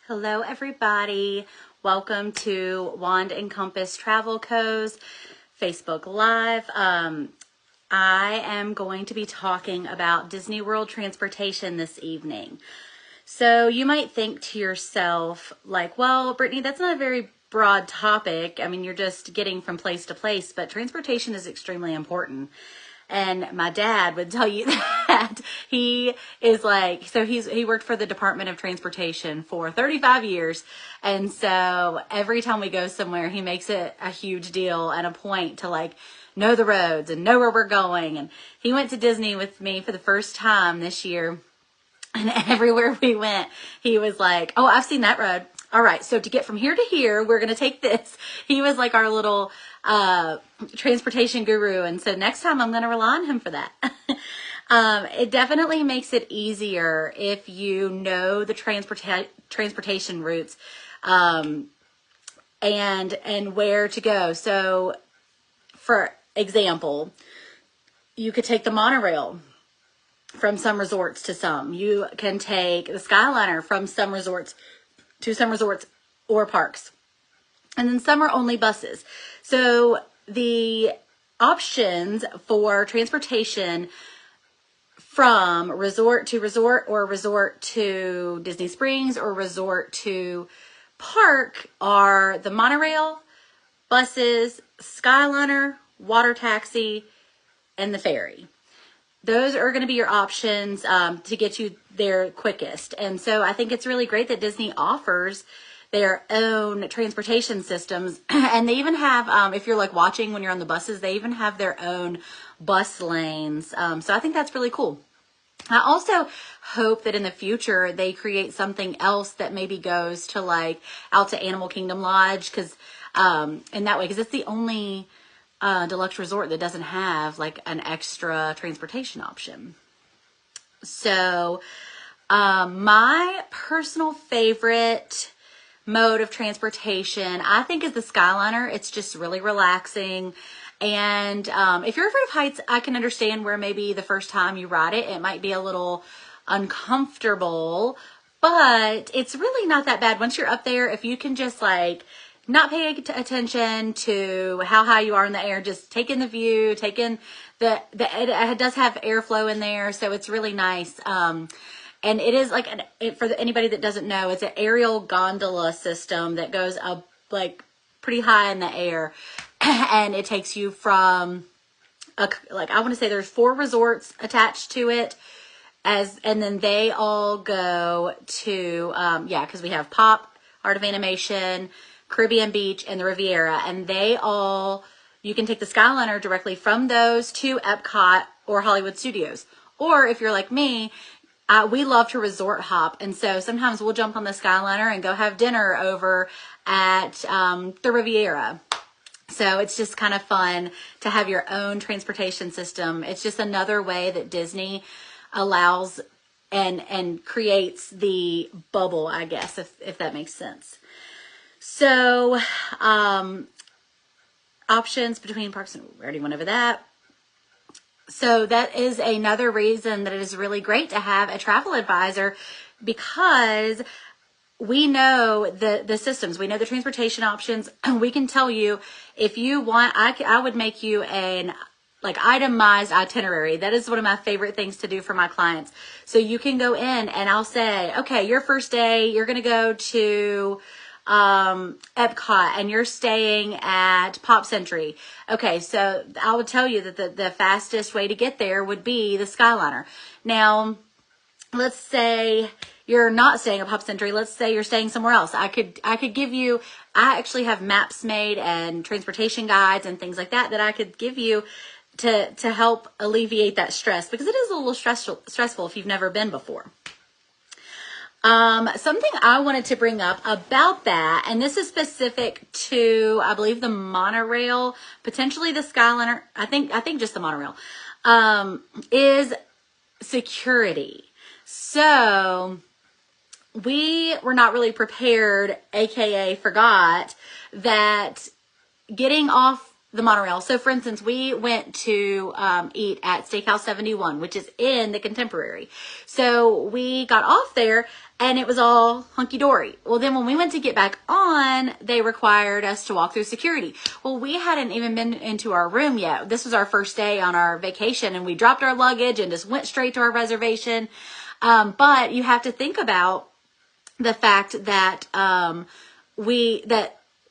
Hello, everybody. Welcome to Wand and Compass Travel Co.'s Facebook Live. I am going to be talking about Disney World transportation this evening. So you might think to yourself, like, well, Brittany, that's not a very broad topic. I mean, you're just getting from place to place, but transportation is extremely important. And my dad would tell you that he is like, so he worked for the Department of Transportation for 35 years. And so every time we go somewhere, he makes it a huge deal and a point to like know the roads and know where we're going. And he went to Disney with me for the first time this year. And everywhere we went, he was like, oh, I've seen that road. All right, so to get from here to here, we're going to take this. He was like our little transportation guru. And so next time I'm going to rely on him for that. It definitely makes it easier if you know the transportation routes and where to go. So for example, you could take the monorail from some resorts to some. You can take the Skyliner from some resorts to some resorts or parks. And then some are only buses. So the options for transportation from resort to resort or resort to Disney Springs or resort to park are the monorail, buses, Skyliner, water taxi, and the ferry. Those are going to be your options to get you there quickest. And so I think it's really great that Disney offers their own transportation systems. And they even have, if you're like watching when you're on the buses, they even have their own bus lanes. So I think that's really cool. I also hope that in the future they create something else that maybe goes to like out to Animal Kingdom Lodge, because in that way, because it's the only deluxe resort that doesn't have like an extra transportation option. So my personal favorite mode of transportation, I think, is the Skyliner. It's just really relaxing. And if you're afraid of heights, I can understand where maybe the first time you ride it, it might be a little uncomfortable, but it's really not that bad. Once you're up there, if you can just like not pay attention to how high you are in the air, just take in the view, take in it does have airflow in there, so it's really nice. And it is like, for anybody that doesn't know, it's an aerial gondola system that goes up like pretty high in the air, and it takes you from like, I want to say there's 4 resorts attached to it, and then they all go to because we have Pop, Art of Animation, Caribbean Beach, and the Riviera, and you can take the Skyliner directly from those to Epcot or Hollywood Studios. Or if you're like me, we love to resort hop, and so sometimes we'll jump on the Skyliner and go have dinner over at the Riviera. So it's just kind of fun to have your own transportation system. It's just another way that Disney allows and creates the bubble, I guess, if that makes sense. So, options between parks, and we already went over that. So that is another reason that it is really great to have a travel advisor, because we know the systems, we know the transportation options, and we can tell you if you want. I would make you an like itemized itinerary. That is one of my favorite things to do for my clients. So you can go in and I'll say, okay, your first day, you're going to go to Epcot and you're staying at Pop Century. Okay, so I would tell you that the fastest way to get there would be the Skyliner. Now, let's say you're not staying at Pop Century. Let's say you're staying somewhere else. I could give you, I actually have maps made and transportation guides and things like that I could give you to help alleviate that stress, because it is a little stressful if you've never been before. Something I wanted to bring up about that, and this is specific to, I believe, the monorail, potentially the Skyliner, I think just the monorail, is security. So we were not really prepared, aka forgot, that getting off the monorail. So for instance, we went to eat at Steakhouse 71, which is in the Contemporary. So we got off there and it was all hunky-dory. Well, then when we went to get back on, they required us to walk through security. Well, we hadn't even been into our room yet. This was our first day on our vacation, and we dropped our luggage and just went straight to our reservation. But you have to think about the fact that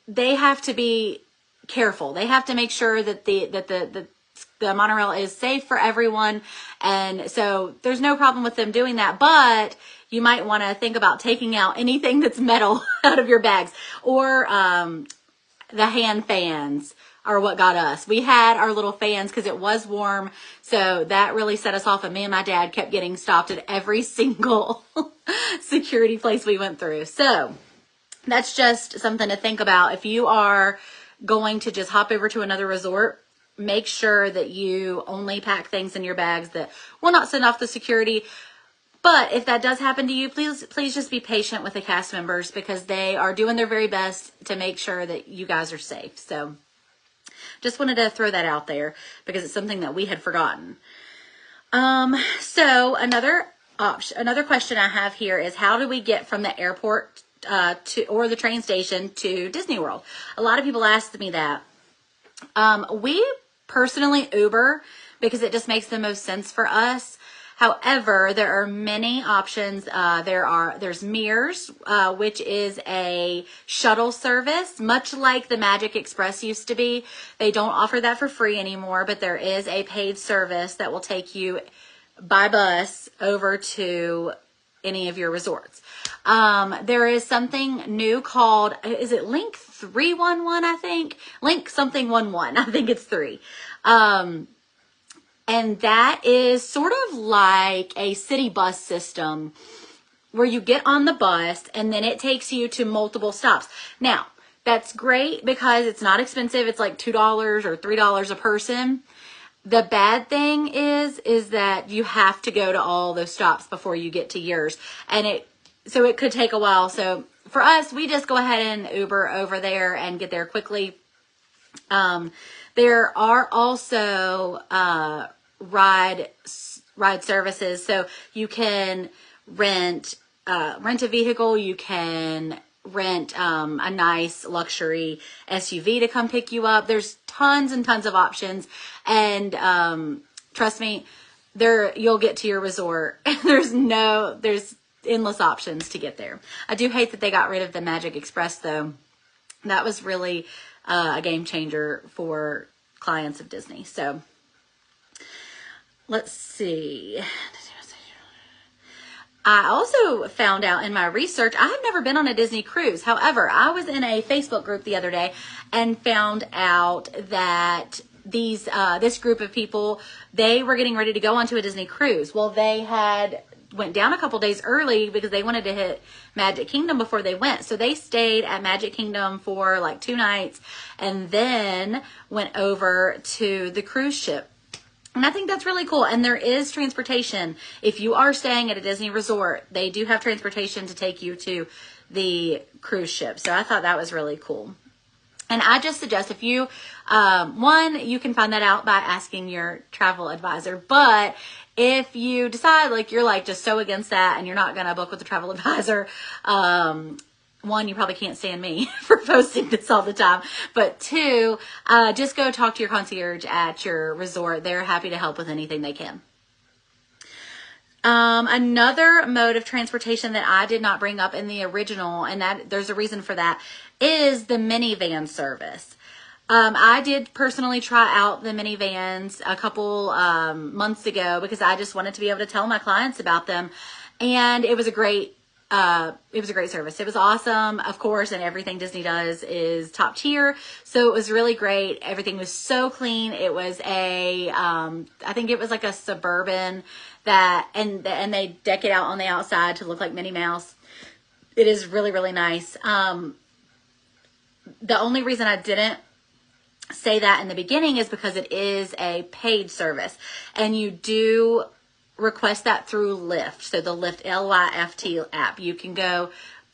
they have to be careful. They have to make sure that the monorail is safe for everyone. And so there's no problem with them doing that, but you might want to think about taking out anything that's metal out of your bags, or the hand fans are what got us. We had our little fans because it was warm, so that really set us off, and me and my dad kept getting stopped at every single security place we went through. So that's just something to think about. If you are going to just hop over to another resort, make sure that you only pack things in your bags that will not send off the security. But if that does happen to you, please just be patient with the cast members, because they are doing their very best to make sure that you guys are safe. So just wanted to throw that out there because it's something that we had forgotten. So another question I have here is, how do we get from the airport or the train station to Disney World? A lot of people ask me that. We personally Uber because it just makes the most sense for us. However, there are many options. There's Mears, which is a shuttle service, much like the Magic Express used to be. They don't offer that for free anymore, but there is a paid service that will take you by bus over to any of your resorts. There is something new called, is it Link 311, I think? Link something 11, I think it's 3. And that is sort of like a city bus system where you get on the bus and then it takes you to multiple stops. Now, that's great because it's not expensive. It's like $2 or $3 a person. The bad thing is that you have to go to all those stops before you get to yours. So it could take a while. So for us, we just go ahead and Uber over there and get there quickly. There are also ride services, so you can rent a vehicle. You can rent a nice luxury SUV to come pick you up. There's tons and tons of options, and trust me, you'll get to your resort. There's endless options to get there. I do hate that they got rid of the Magic Express, though. That was really a game changer for clients of Disney. So let's see. I also found out in my research, I have never been on a Disney cruise. However, I was in a Facebook group the other day and found out that this group of people, they were getting ready to go onto a Disney cruise. Well, they went down a couple days early because they wanted to hit Magic Kingdom before they went. So they stayed at Magic Kingdom for like 2 nights and then went over to the cruise ship. And I think that's really cool. And there is transportation. If you are staying at a Disney resort, they do have transportation to take you to the cruise ship. So I thought that was really cool. And I just suggest if you, you can find that out by asking your travel advisor. But if you decide you're just so against that and you're not going to book with the travel advisor, one, you probably can't stand me for posting this all the time. But 2, just go talk to your concierge at your resort. They're happy to help with anything they can. Another mode of transportation that I did not bring up in the original, and that there's a reason for that, is the minivan service. I did personally try out the minivans a couple months ago because I just wanted to be able to tell my clients about them, and it was a great service. It was awesome, of course, and everything Disney does is top tier. So it was really great. Everything was so clean. It was I think it was like a Suburban and they deck it out on the outside to look like Minnie Mouse. It is really, really nice. The only reason I didn't say that in the beginning is because it is a paid service, and you do request that through Lyft. So the Lyft, Lyft app, you can go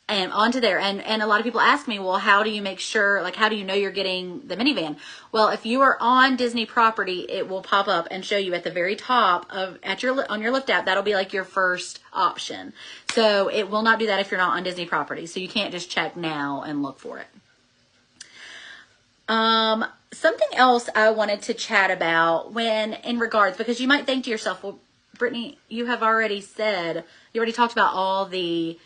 and onto there. And a lot of people ask me, well, how do you make sure, like, how do you know you're getting the minivan? Well, if you are on Disney property, it will pop up and show you at the very top on your Lyft app. That'll be like your first option. So it will not do that if you're not on Disney property. So you can't just check now and look for it. Something else I wanted to chat about in regards, because you might think to yourself, well, Brittany, you already talked about all the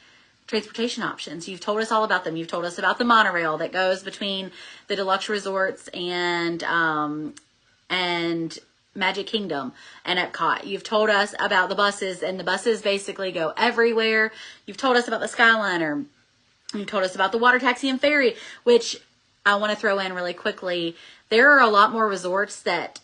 transportation options. You've told us all about them. You've told us about the monorail that goes between the deluxe resorts and Magic Kingdom and Epcot. You've told us about the buses, and the buses basically go everywhere. You've told us about the Skyliner. You've told us about the water taxi and ferry, which I want to throw in really quickly. There are a lot more resorts that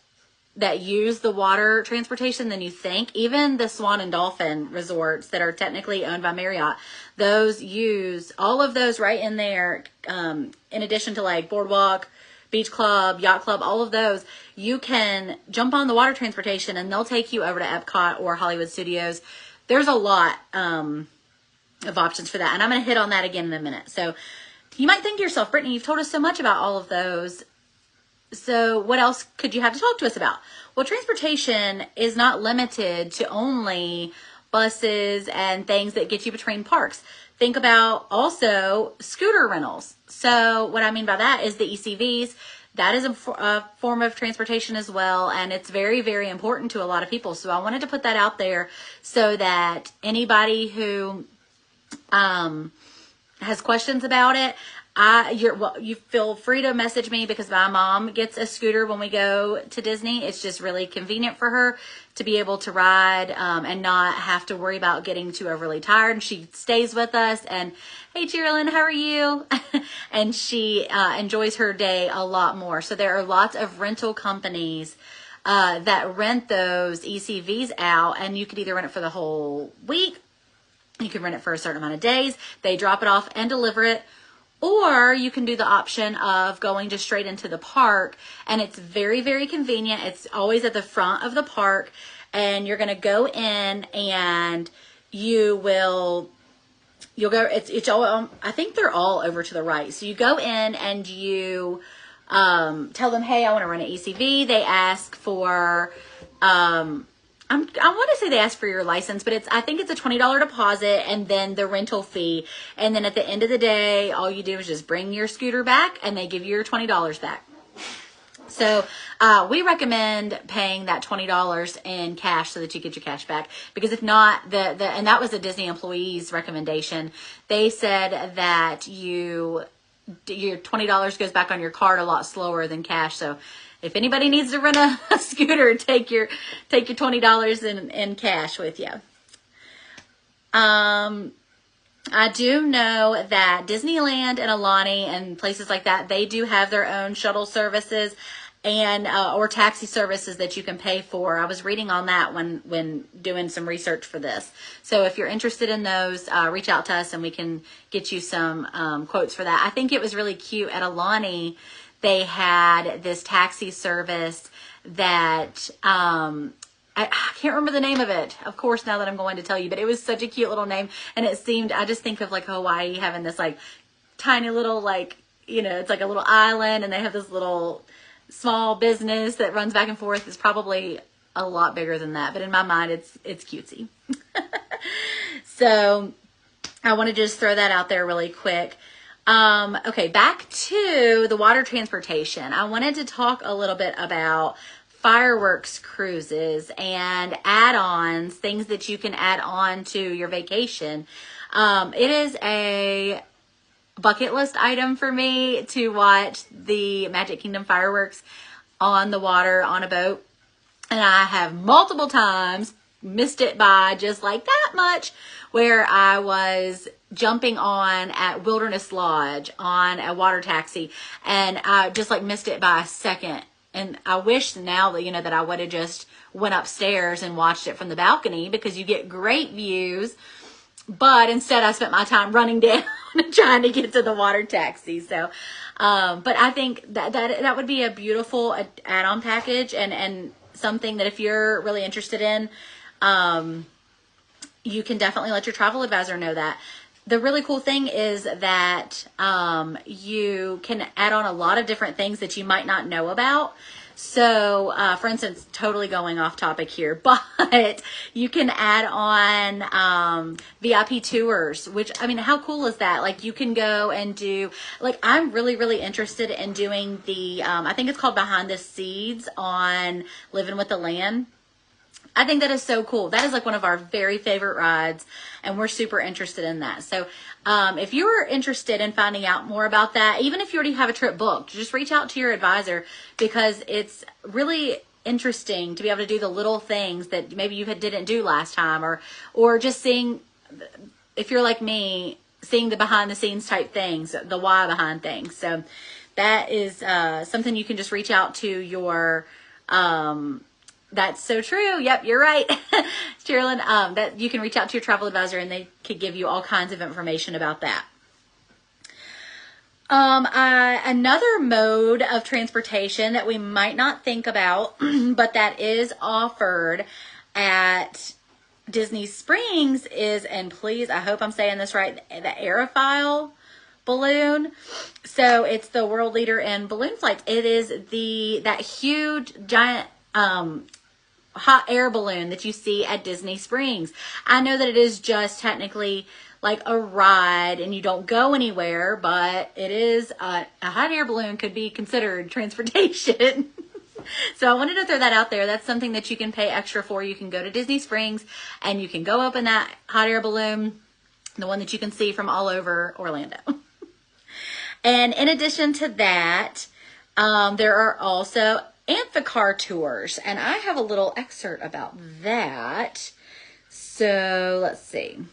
use the water transportation than you think. Even the Swan and Dolphin resorts that are technically owned by Marriott, those use all of those right in there. In addition to like Boardwalk, Beach Club, Yacht Club, all of those, you can jump on the water transportation and they'll take you over to Epcot or Hollywood Studios. There's a lot of options for that. And I'm going to hit on that again in a minute. So you might think to yourself, Brittany, you've told us so much about all of those. So what else could you have to talk to us about? Well, transportation is not limited to only buses and things that get you between parks. Think about also scooter rentals. So what I mean by that is the ECVs. That is a form of transportation as well. And it's very, very important to a lot of people. So I wanted to put that out there so that anybody who has questions about it, you feel free to message me, because my mom gets a scooter when we go to Disney. It's just really convenient for her to be able to ride and not have to worry about getting too overly tired. And she stays with us. And hey, Cherilyn, how are you? And she enjoys her day a lot more. So there are lots of rental companies that rent those ECVs out, and you could either rent it for the whole week. You can rent it for a certain amount of days. They drop it off and deliver it. Or you can do the option of going just straight into the park, and it's very, very convenient. It's always at the front of the park, and you're going to go in and you'll go, it's all, I think they're all over to the right. So you go in and you tell them, hey, I want to rent an ECV. They ask for, I want to say they ask for your license, but I think it's a $20 deposit and then the rental fee. And then at the end of the day, all you do is just bring your scooter back and they give you your $20 back. So we recommend paying that $20 in cash so that you get your cash back, because if not, and that was a Disney employee's recommendation. They said that your $20 goes back on your card a lot slower than cash. So if anybody needs to rent a scooter, take your $20 in cash with you. I do know that Disneyland and Aulani and places like that, they do have their own shuttle services and or taxi services that you can pay for. I was reading on that when doing some research for this. So if you're interested in those, reach out to us and we can get you some quotes for that. I think it was really cute at Aulani. They had this taxi service that I can't remember the name of it, of course, now that I'm going to tell you, but it was such a cute little name. And it seemed, I just think of like Hawaii having this like tiny little, like, it's like a little island, and they have this little small business that runs back and forth. It's probably a lot bigger than that, but in my mind, it's cutesy. So I want to just throw that out there really quick. Okay, back to the water transportation. I wanted to talk a little bit about fireworks cruises and add-ons, things that you can add on to your vacation. It is a bucket list item for me to watch the Magic Kingdom fireworks on the water on a boat. And I have multiple times missed it by just like that much, where I was jumping on at Wilderness Lodge on a water taxi, and I just like missed it by a second. And I wish now that, that I would have just went upstairs and watched it from the balcony, because you get great views. But instead I spent my time running down and trying to get to the water taxi. So, but I think that would be a beautiful add-on package, and something that if you're really interested in, you can definitely let your travel advisor know that. the really cool thing is that you can add on a lot of different things that you might not know about. So, for instance, totally going off topic here, but you can add on VIP tours, which, I mean, how cool is that? Like, you can go and do, like, I'm really, really interested in doing the, I think it's called Behind the Seeds on Living with the Land. I think that is so cool. That is like one of our very favorite rides, and we're super interested in that. So if you're interested in finding out more about that, even if you already have a trip booked, just reach out to your advisor, because it's really interesting to be able to do the little things that maybe you didn't do last time, or just seeing, if you're like me, seeing the behind the scenes type things, the why behind things. So that is something you can just reach out to your that's so true. Yep, you're right, Sherilyn. That you can reach out to your travel advisor, and they could give you all kinds of information about that. Another mode of transportation that we might not think about, but that is offered at Disney Springs is, and please, I hope I'm saying this right, the Aerofoil balloon. So it's the world leader in balloon flights. It is that huge giant hot air balloon that you see at Disney Springs. I know that it is just technically like a ride and you don't go anywhere, but it is a hot air balloon could be considered transportation. So I wanted to throw that out there. That's something that you can pay extra for. You can go to Disney Springs and you can go up in that hot air balloon, the one that you can see from all over Orlando. And in addition to that, there are also Amphicar tours, and I have a little excerpt about that. So let's see.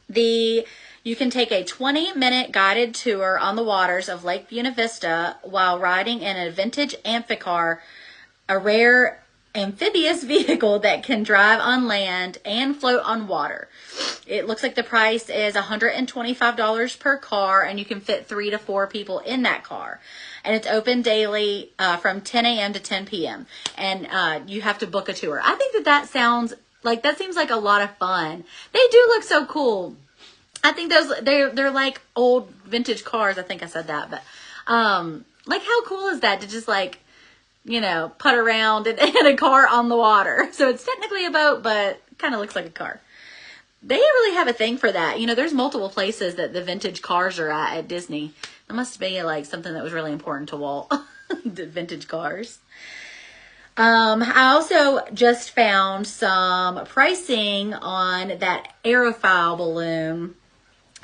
You can take a 20-minute guided tour on the waters of Lake Buena Vista while riding in a vintage Amphicar, a rare amphibious vehicle that can drive on land and float on water. It looks like the price is $125 per car, and you can fit 3 to 4 people in that car. And it's open daily from 10 a.m. to 10 p.m. And you have to book a tour. I think that seems like a lot of fun. They do look so cool. I think they're like old vintage cars. I think I said that, but like how cool is that to just like, you know, putt around in a car on the water. So it's technically a boat, but kind of looks like a car. They really have a thing for that. You know, there's multiple places that the vintage cars are at Disney. It must be like something that was really important to Walt, the vintage cars. I also just found some pricing on that Aerofoil balloon.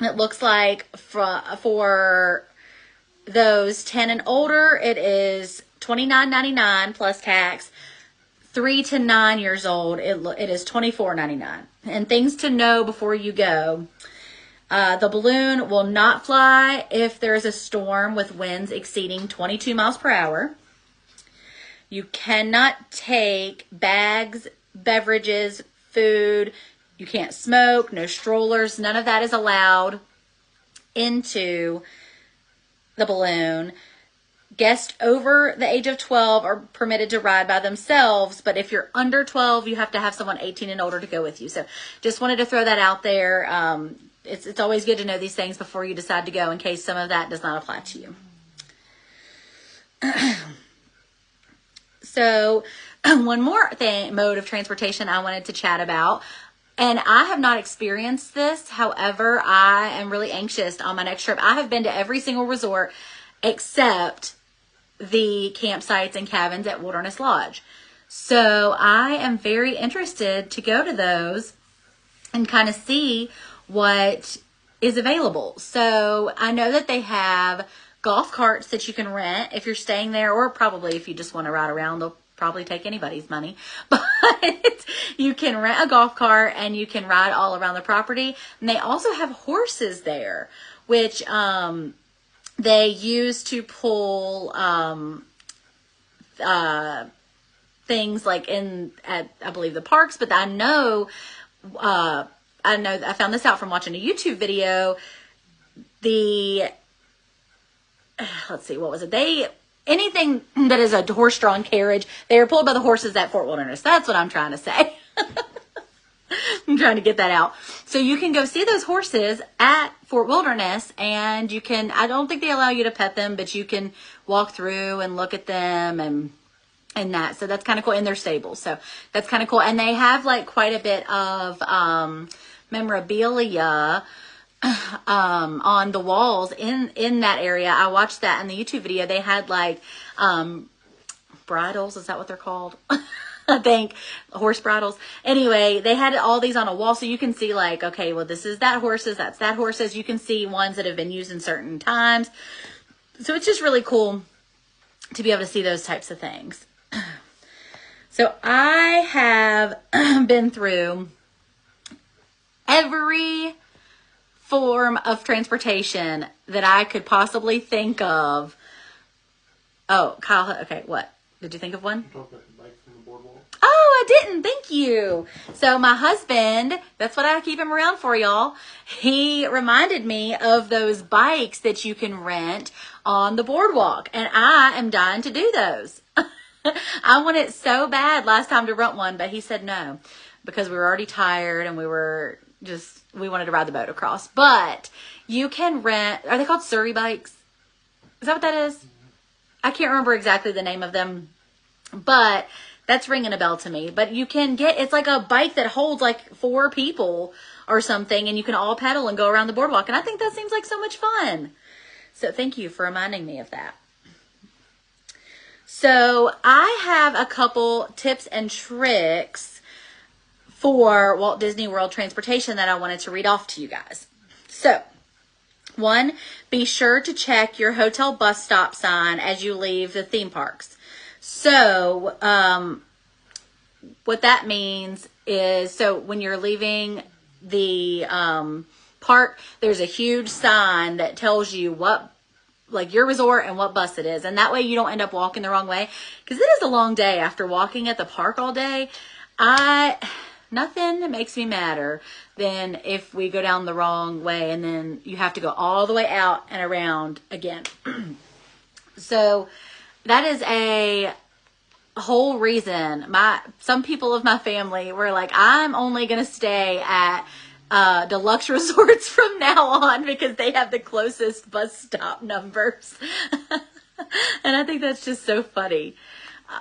It looks like for those 10 and older, it is $29.99 plus tax. 3 to 9 years old, it is $24.99. And things to know before you go. The balloon will not fly if there's a storm with winds exceeding 22 miles per hour. You cannot take bags, beverages, food. You can't smoke, no strollers. None of that is allowed into the balloon. Guests over the age of 12 are permitted to ride by themselves, but if you're under 12, you have to have someone 18 and older to go with you. So just wanted to throw that out there. It's always good to know these things before you decide to go in case some of that does not apply to you. So one more mode of transportation I wanted to chat about, and I have not experienced this. However, I am really anxious on my next trip. I have been to every single resort except the campsites and cabins at Wilderness Lodge. So I am very interested to go to those and kind of see what is available. So I know that they have golf carts that you can rent if you're staying there, or probably if you just want to ride around, they'll probably take anybody's money. But you can rent a golf cart and you can ride all around the property. And they also have horses there, which they use to pull things like at I believe the parks. But I know I found this out from watching a YouTube video. Let's see, what was it? Anything that is a horse-drawn carriage, they are pulled by the horses at Fort Wilderness. That's what I'm trying to say. I'm trying to get that out. So you can go see those horses at Fort Wilderness, and you can, I don't think they allow you to pet them, but you can walk through and look at them and that. So that's kind of cool in their stables. So that's kind of cool. And they have like quite a bit of memorabilia on the walls in that area. I watched that in the YouTube video. They had like bridles, is that what they're called? I think horse bridles. Anyway, they had all these on a wall, so you can see like, okay, well, this is that horses, that's that horses. You can see ones that have been used in certain times. So it's just really cool to be able to see those types of things. So I have been through every form of transportation that I could possibly think of. Oh, Kyle, okay, what? Did you think of one? Oh, I didn't. Thank you. So my husband, that's what I keep him around for, y'all. He reminded me of those bikes that you can rent on the boardwalk, and I am dying to do those. I wanted so bad last time to rent one, but he said no because we were already tired and we wanted to ride the boat across. But you can rent, are they called Surrey bikes? Is that what that is? I can't remember exactly the name of them, but that's ringing a bell to me. But you can get, it's like a bike that holds like 4 people or something, and you can all pedal and go around the boardwalk. And I think that seems like so much fun. So thank you for reminding me of that. So I have a couple tips and tricks for Walt Disney World transportation that I wanted to read off to you guys. So 1, be sure to check your hotel bus stop sign as you leave the theme parks. So what that means is, so when you're leaving the park, there's a huge sign that tells you what, like your resort and what bus it is. And that way you don't end up walking the wrong way. Because it is a long day after walking at the park all day. Nothing makes me madder than if we go down the wrong way and then you have to go all the way out and around again. So that is a whole reason. Some people of my family were like, I'm only going to stay at deluxe resorts from now on because they have the closest bus stop numbers. And I think that's just so funny.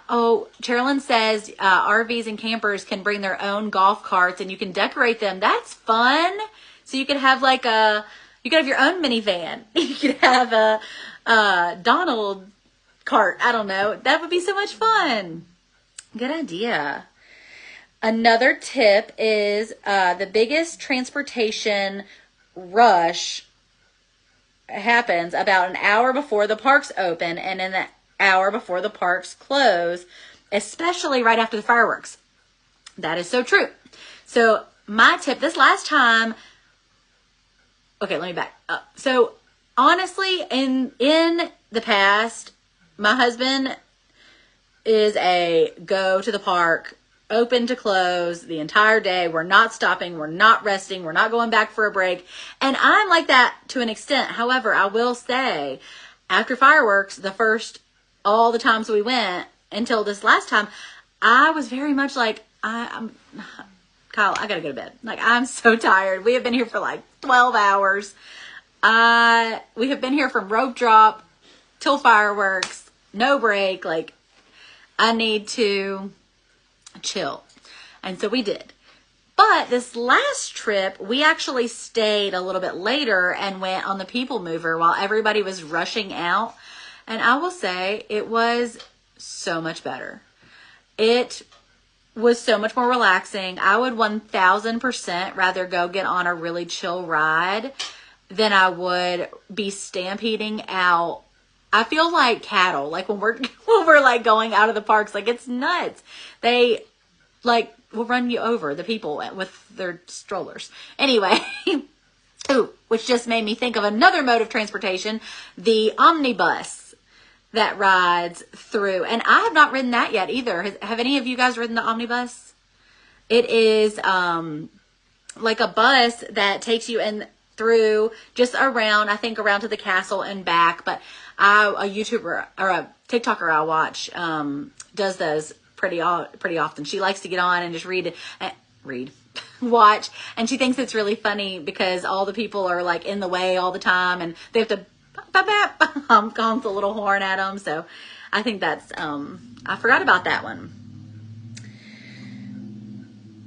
Oh, Sherilyn says RVs and campers can bring their own golf carts and you can decorate them. That's fun. So you could have like you could have your own minivan. You could have a Donald cart. I don't know. That would be so much fun. Good idea. Another tip is the biggest transportation rush happens about an hour before the parks open and in the hour before the parks close, especially right after the fireworks. That is so true. So my tip this last time, okay, let me back up. So honestly, in the past, my husband is a go to the park, open to close the entire day. We're not stopping. We're not resting. We're not going back for a break. And I'm like that to an extent. However, I will say after fireworks, all the times we went until this last time, I was very much like, I'm Kyle, I gotta go to bed. Like, I'm so tired. We have been here for like 12 hours. We have been here from rope drop till fireworks, no break. Like, I need to chill. And so we did. But this last trip, we actually stayed a little bit later and went on the People Mover while everybody was rushing out. And I will say it was so much better. It was so much more relaxing. I would 1000% rather go get on a really chill ride than I would be stampeding out. I feel like cattle, like when we're like going out of the parks, like it's nuts. They like will run you over, the people with their strollers. Anyway, ooh, which just made me think of another mode of transportation, the omnibus that rides through. And I have not ridden that yet either. Have any of you guys ridden the omnibus? It is like a bus that takes you in through just around, I think around to the castle and back. But a YouTuber or a TikToker I watch does those pretty often. She likes to get on and just read watch, and she thinks it's really funny because all the people are like in the way all the time, and they have to honk the little horn at them. So I think that's I forgot about that one.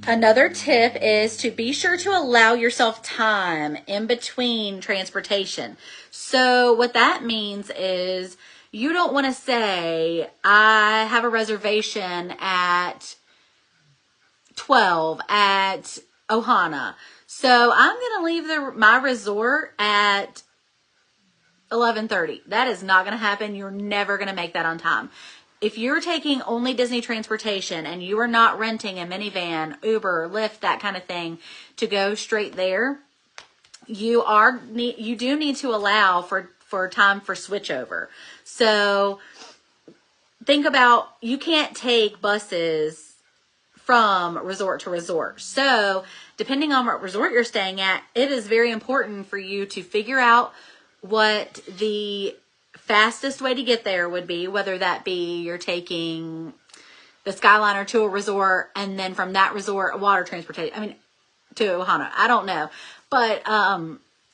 Another tip is to be sure to allow yourself time in between transportation. So what that means is you don't want to say, I have a reservation at 12 at Ohana, so I'm going to leave my resort at 11:30. That is not going to happen. You're never going to make that on time. If you're taking only Disney transportation and you are not renting a minivan, Uber, Lyft, that kind of thing to go straight there, you do need to allow for time for switchover. So think about, you can't take buses from resort to resort. So depending on what resort you're staying at, it is very important for you to figure out what the fastest way to get there would be, whether that be you're taking the Skyliner to a resort and then from that resort water transportation, to Ohana. I don't know. But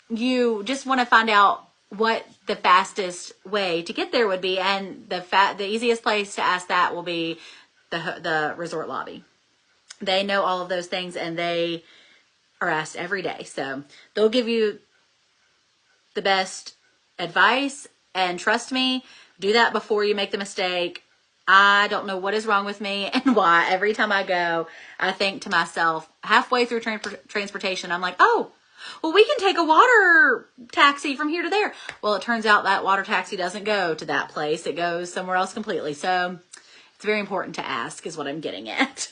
you just want to find out what the fastest way to get there would be, and the easiest place to ask that will be the resort lobby. They know all of those things, and they are asked every day. So they'll give you the best advice, and trust me, do that before you make the mistake. I don't know what is wrong with me and why every time I go, I think to myself, halfway through transportation, I'm like, oh, well, we can take a water taxi from here to there. Well, it turns out that water taxi doesn't go to that place. It goes somewhere else completely. So it's very important to ask is what I'm getting at.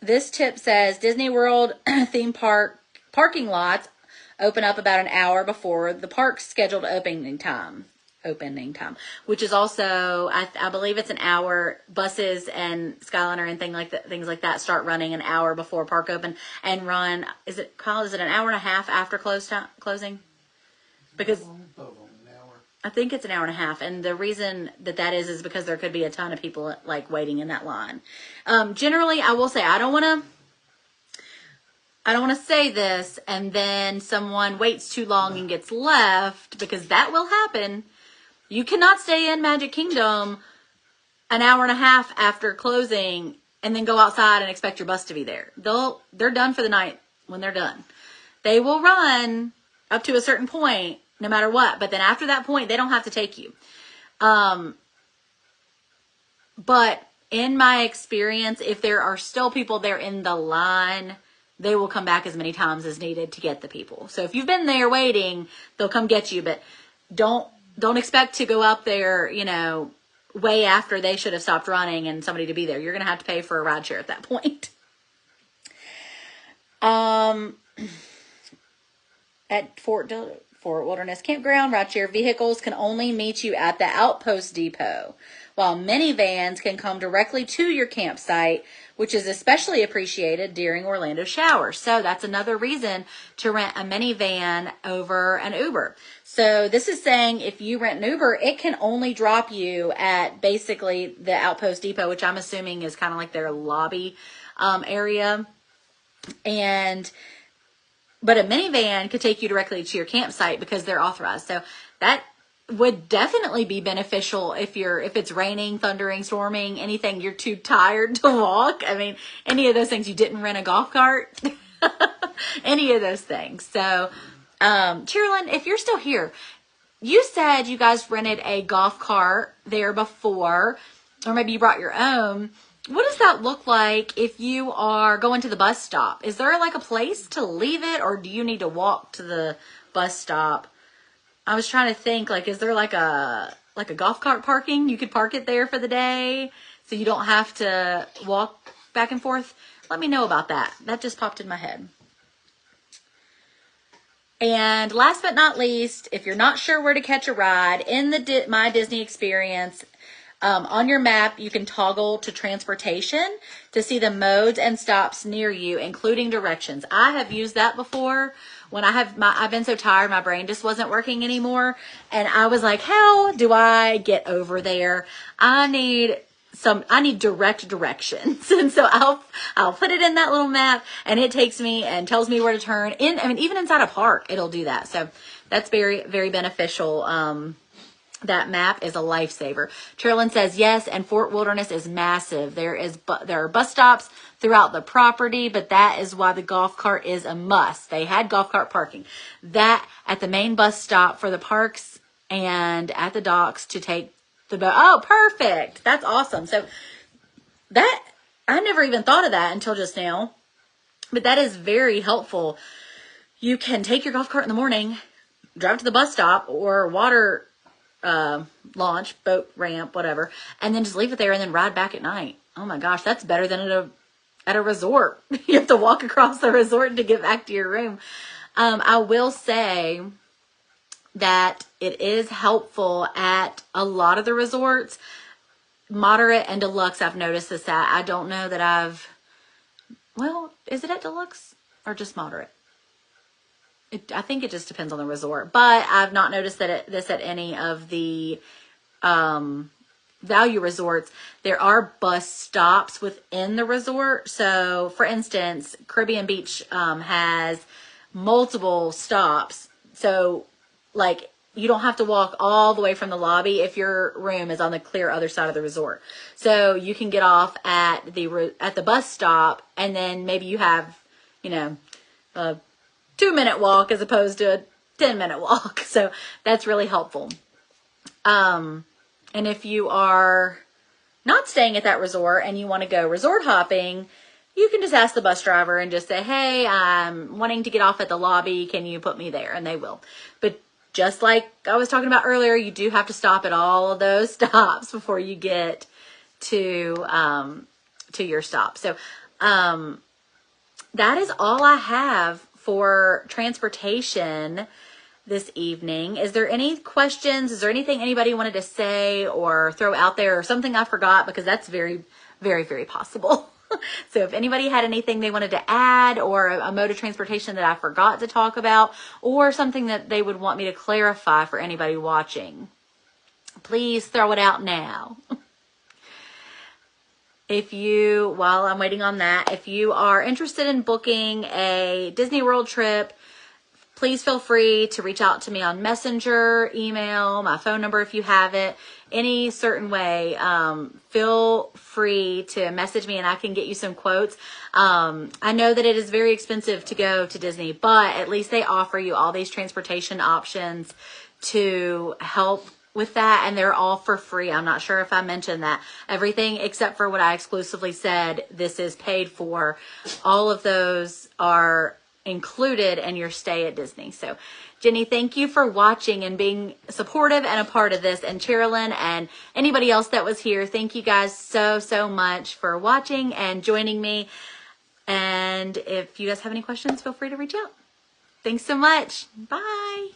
This tip says Disney World theme park parking lots open up about an hour before the park's scheduled opening time, which is also, I believe it's an hour. Buses and Skyliner and things like that start running an hour before park open and run. Is it an hour and a half after closing? Because I think it's an hour and a half, and the reason that is because there could be a ton of people like waiting in that line. Generally, I will say I don't want to say this and then someone waits too long and gets left, because that will happen. You cannot stay in Magic Kingdom an hour and a half after closing and then go outside and expect your bus to be there. They're done for the night when they're done. They will run up to a certain point no matter what, but then after that point, they don't have to take you. But in my experience, if there are still people there in the line, they will come back as many times as needed to get the people. So if you've been there waiting, they'll come get you, but don't expect to go up there, way after they should have stopped running and somebody to be there. You're going to have to pay for a ride share at that point. At Fort Wilderness Campground, rideshare vehicles can only meet you at the Outpost Depot, while minivans can come directly to your campsite, which is especially appreciated during Orlando showers. So that's another reason to rent a minivan over an Uber. So this is saying if you rent an Uber, it can only drop you at basically the Outpost Depot, which I'm assuming is kind of like their lobby area. But a minivan could take you directly to your campsite because they're authorized. So that would definitely be beneficial if it's raining, thundering, storming, anything, you're too tired to walk. Any of those things. You didn't rent a golf cart, any of those things. So, Cherilyn, if you're still here, you said you guys rented a golf cart there before, or maybe you brought your own. What does that look like if you are going to the bus stop? Is there like a place to leave it, or do you need to walk to the bus stop? I was trying to think, is there like a golf cart parking? You could park it there for the day so you don't have to walk back and forth. Let me know about that. That just popped in my head. And last but not least, if you're not sure where to catch a ride in the My Disney Experience, on your map, you can toggle to transportation to see the modes and stops near you, including directions. I have used that before when I've been so tired, my brain just wasn't working anymore. And I was like, how do I get over there? I need direct directions. And so I'll put it in that little map, and it takes me and tells me where to turn in. I mean, even inside a park, it'll do that. So that's very, very beneficial. That map is a lifesaver. Carolyn says, yes, and Fort Wilderness is massive. There are bus stops throughout the property, but that is why the golf cart is a must. They had golf cart parking. That at the main bus stop for the parks and at the docks to take the boat. Oh, perfect. That's awesome. So that, I never even thought of that until just now, but that is very helpful. You can take your golf cart in the morning, drive to the bus stop or water launch, boat ramp, whatever, and then just leave it there and then ride back at night. Oh my gosh, that's better than at a resort. You have to walk across the resort to get back to your room. I will say that it is helpful at a lot of the resorts. Moderate and deluxe, I've noticed this at. I don't know that well, is it at deluxe or just moderate? I think it just depends on the resort, but I've not noticed this at any of the value resorts. There are bus stops within the resort. So, for instance, Caribbean Beach has multiple stops. So, like, you don't have to walk all the way from the lobby if your room is on the clear other side of the resort. So you can get off at the bus stop, and then maybe you have, a 2-minute walk as opposed to a 10-minute walk. So that's really helpful. And if you are not staying at that resort and you want to go resort hopping, you can just ask the bus driver and just say, hey, I'm wanting to get off at the lobby. Can you put me there? And they will. But just like I was talking about earlier, you do have to stop at all of those stops before you get to your stop. So that is all I have for transportation this evening. Is there any questions? Is there anything anybody wanted to say or throw out there, or something I forgot? Because that's very, very, very possible. So if anybody had anything they wanted to add, or a mode of transportation that I forgot to talk about, or something that they would want me to clarify for anybody watching, please throw it out now. While I'm waiting on that, if you are interested in booking a Disney World trip, please feel free to reach out to me on Messenger, email, my phone number if you have it, any certain way. Feel free to message me and I can get you some quotes. I know that it is very expensive to go to Disney, but at least they offer you all these transportation options to help with that, and they're all for free. I'm not sure if I mentioned that. Everything except for what I exclusively said, this is paid for. All of those are included in your stay at Disney. So Jenny, thank you for watching and being supportive and a part of this. And Carolyn and anybody else that was here, thank you guys so, so much for watching and joining me. And if you guys have any questions, feel free to reach out. Thanks so much. Bye.